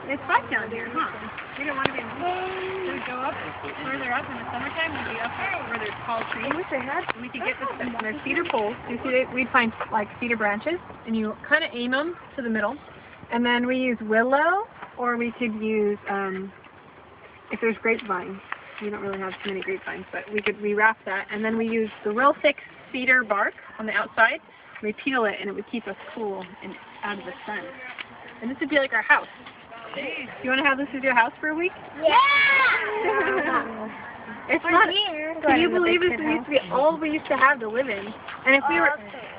It's fun down here, huh? We don't want to be so we go up further up in the summertime. We'd be up where there's tall trees. I wish I had. We could get and there's cedar poles. You see, we'd find like cedar branches, and you kind of aim them to the middle. And then we use willow, or we could use if there's grapevines. We don't really have too many grapevines, but we wrap that, and then we use the real thick cedar bark on the outside. We peel it, and it would keep us cool and out of the sun. And this would be like our house. Jeez. You want to have this as your house for a week? Yeah! It's not here. Can you believe this used to be all we used to have to live in? And if we were,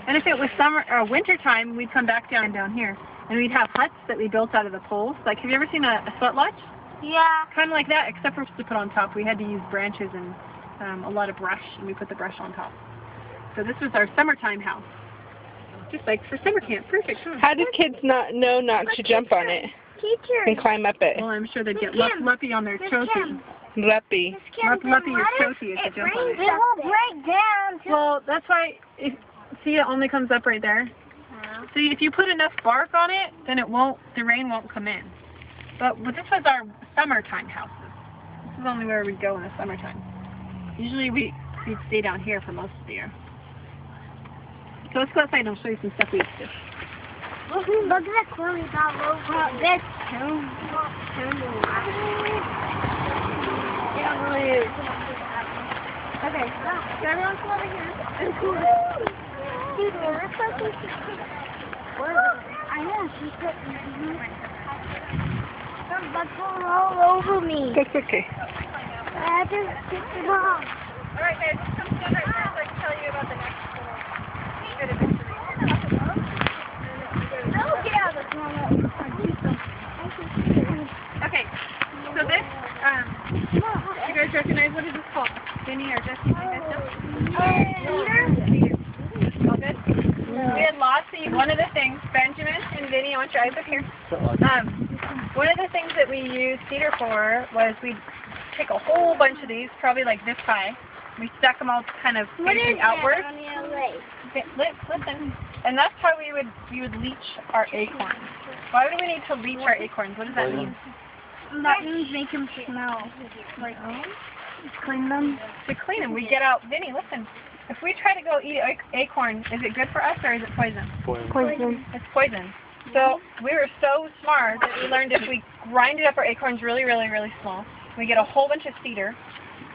and if it was summer or winter time, we'd come back down here, and we'd have huts that we built out of the poles. Like, have you ever seen a sweat lodge? Yeah. Kind of like that, except for to put on top. We had to use branches and a lot of brush, and we put the brush on top. So this was our summertime house. Just like for summer camp. Perfect. Huh? How did kids not know not to jump on it and climb up it? Well, I'm sure they'd get luppy on their trophy. Luppy. Luppy or trophy if you jump on it. It will break down. Well, that's why, see, it only comes up right there. So if you put enough bark on it, then the rain won't come in. But this was our summertime houses. This is only where we'd go in the summertime. Usually we'd stay down here for most of the year. So let's go outside and I'll show you some stuff we used to do. Look at that corn we got over this too. Okay, so everyone come over here. Dude, we're supposed to I know, she's some bugs all over me. That's okay. I just picked them off. Alright guys, come stand right there so I can tell you about the next bit of information. No, get out of the corner. Okay, so this, you guys recognize, what is this called? Vinny or Jesse, you guys know? Cedar? All good? We had lots of, one of the things, Benjamin and Vinny, I want your eyes up here. One of the things that we used cedar for was we'd take a whole bunch of these, probably like this high. We stuck them all kind of facing outward. Listen. And that's how we would leach our acorns. Why do we need to leach our acorns? What does that mean? That means make them smell. Like, clean them? To clean them. We get out, Vinny, listen. If we try to go eat acorn, is it good for us or is it poison? Poison. It's poison. So we were so smart that we learned if we grinded up our acorns really, really, really small, we get a whole bunch of cedar,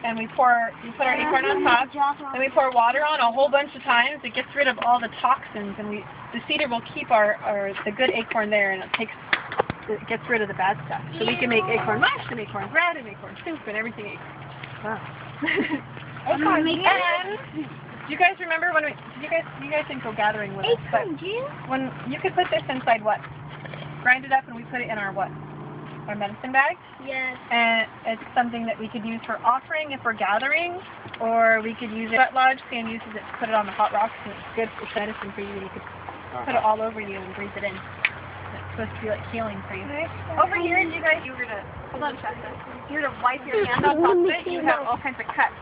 and we put our acorn on top, and we pour water on a whole bunch of times. It gets rid of all the toxins, and the cedar will keep the good acorn there, and it gets rid of the bad stuff. So we can make acorn mush, and acorn bread, and acorn soup, and everything acorn. Wow. And do you guys remember when you guys didn't go gathering with us, but when you could put this inside what? Grind it up and we put it in our what? Our medicine bags? Yes. And it's something that we could use for offering if we're gathering, or we could use it at lodge. Sam uses it to put it on the hot rocks, and it's good for medicine for you. You could put it all over you and breathe it in. It's supposed to be like healing for you. Over here, you guys, hold on, Shasta. If you were to wipe your hand on top of it, you have all kinds of cuts.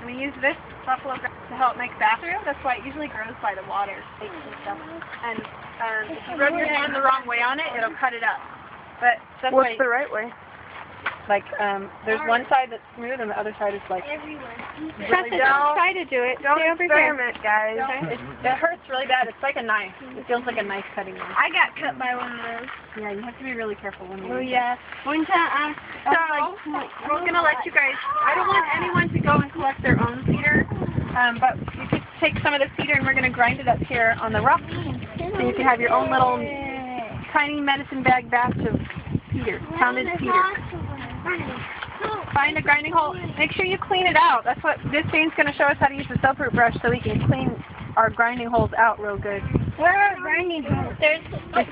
And we use this buffalo grass to help make bathroom. That's why it usually grows by the water, and stuff. And if you rub your hand the wrong way on it, it'll cut it up. But that's What's the right way? Like, there's one side that's smooth and the other side is like Everywhere. really Don't try to do it. Don't experiment, guys. It hurts really bad. It's like a knife. It feels like a knife cutting one. I got cut by one of those. Yeah, you have to be really careful when you Oh yeah. One time we're going to let you guys, I don't want anyone to go and collect their own cedar, but you could take some of the cedar and we're going to grind it up here on the rock. So you can have your own little tiny medicine bag batch of cedar, pounded cedar. Find a grinding hole. Make sure you clean it out. That's what this Jane's going to show us how to use the soap root brush so we can clean our grinding holes out real good. Where are grinding holes? There's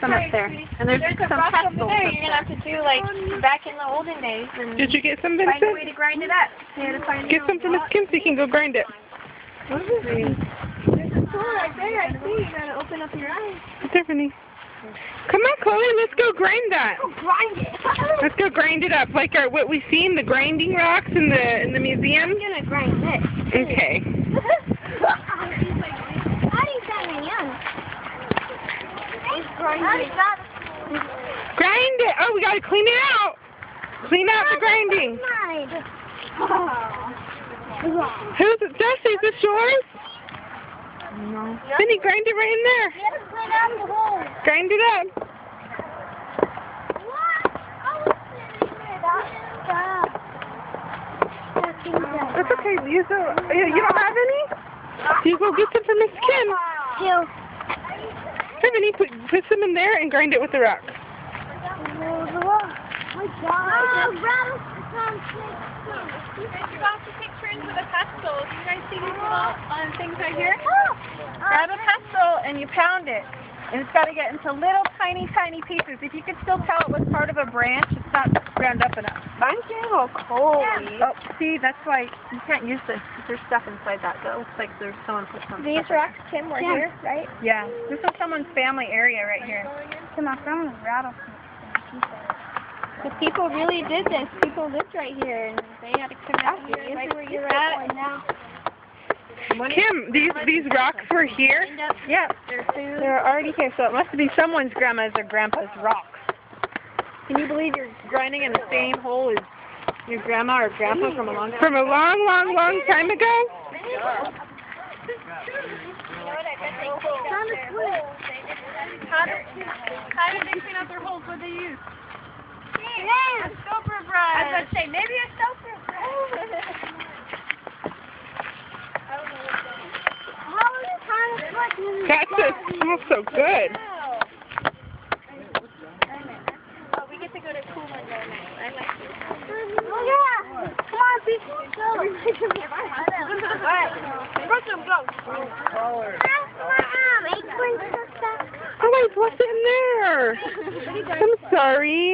some up there. And there's some pestles over there. You're going to have to do like back in the olden days and Did you get some, find a Vincent? way to grind it up. You had to find Get some from Miss Kim so you can go grind it. There's a tool right there. I see. You got to open up your eyes. Tiffany. Come on, Chloe, let's go grind that. Oh, grind it. Let's go grind it up, like what we see in the grinding rocks in the museum. I'm gonna grind this. Okay. How do you got me young? It's grinding. Grind it. Oh, we gotta clean it out. Clean out the grinding. Who's it? Jesse, is this yours? No. Cindy, grind it right in there. Grind it up. That's okay. Use the. You don't have any? You go get some for Miss Kim. Here, Vinny, put some in there and grind it with the rock. Did you also take turns with a pestle? Do you guys see these little things right here? Grab a pestle and you pound it. And it's got to get into little tiny, tiny pieces. If you could still tell it was part of a branch, it's not ground up enough. Mine's getting a little cold. Oh, see, that's why you can't use this. There's stuff inside that. That looks like there's someone put some These stuff rocks, Kim, were here, right? Yeah, this is someone's family area right here. So my friend was rattlesnake. The people really did this. People lived right here, and they had to come out here. This is where you're at now. Kim, these rocks were here? Yeah, they're already here, so it must be someone's grandma's or grandpa's rocks. Can you believe you're grinding in the same hole as your grandma or grandpa from a long time? From a long, long, long time ago? How did they clean out their holes? What did they use? A soaper brush. I was about to say, maybe a soaper brush. That smells so good. Oh, we get to go to cool one now. I like it. Oh, yeah. Come on, people. Go. Alright. Go. Oh, wait, what's in there? I'm sorry.